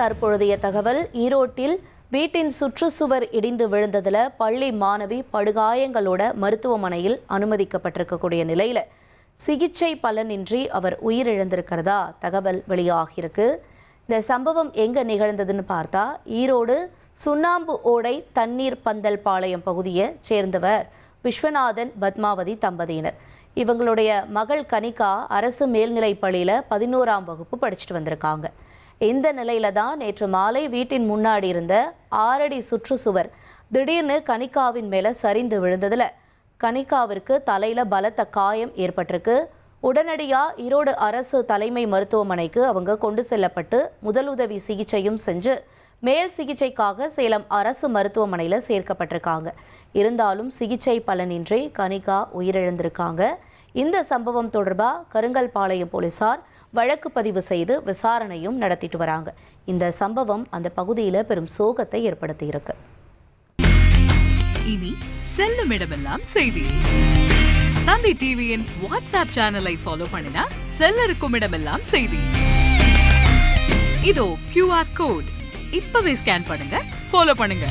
தற்பொழுதைய தகவல். ஈரோட்டில் வீட்டின் சுற்றுச்சுவர் இடிந்து விழுந்ததில் பள்ளி மாணவி படுகாயங்களோட மருத்துவமனையில் அனுமதிக்கப்பட்டிருக்கக்கூடிய நிலையில் சிகிச்சை பலனின்றி அவர் உயிரிழந்திருக்கிறதா தகவல் வெளியாகியிருக்கு. இந்த சம்பவம் எங்கே நிகழ்ந்ததுன்னு பார்த்தா ஈரோடு சுண்ணாம்பு ஓடை தண்ணீர் பந்தல் பாளையம் பகுதியை சேர்ந்தவர் விஸ்வநாதன் பத்மாவதி தம்பதியினர். இவங்களுடைய மகள் கனிகா அரசு மேல்நிலைப் பள்ளியில் 11ஆம் வகுப்பு படிச்சுட்டு வந்திருக்காங்க. இந்த நிலையில தான் நேற்று மாலை வீட்டின் முன்னாடி இருந்த 6 அடி சுற்றுச்சுவர் திடீர்னு கனிகாவின் மேல சரிந்து விழுந்ததுல கனிகாவிற்கு தலையில பலத்த காயம் ஏற்பட்டிருக்கு. உடனடியா ஈரோடு அரசு தலைமை மருத்துவமனைக்கு அவங்க கொண்டு செல்லப்பட்டு முதலுதவி சிகிச்சையும் செஞ்சு மேல் சிகிச்சைக்காக சேலம் அரசு மருத்துவமனையில் சேர்க்கப்பட்டிருக்காங்க. இருந்தாலும் சிகிச்சை பலனின்றி கனிகா உயிரிழந்திருக்காங்க. இந்த சம்பவம் தொடர்பாக கருங்கல்பாளையம் போலீசார் வழக்கு பதிவு செய்து விசாரணையும் நடத்திட்டு வராங்க. இந்த சம்பவம் அந்த பகுதியில் பெரும் சோகத்தை ஏற்படுத்தியிருக்கு. இனி செல்லும் இடமெல்லாம் செய்தி. தந்தி டிவியின் வாட்ஸ்அப் சேனலை ஃபாலோ பண்ணினா செல்ல இருக்கும் இடமெல்லாம் செய்தி. இதோ QR கோட் இப்பவே ஸ்கேன் பண்ணுங்க, ஃபாலோ பண்ணுங்க.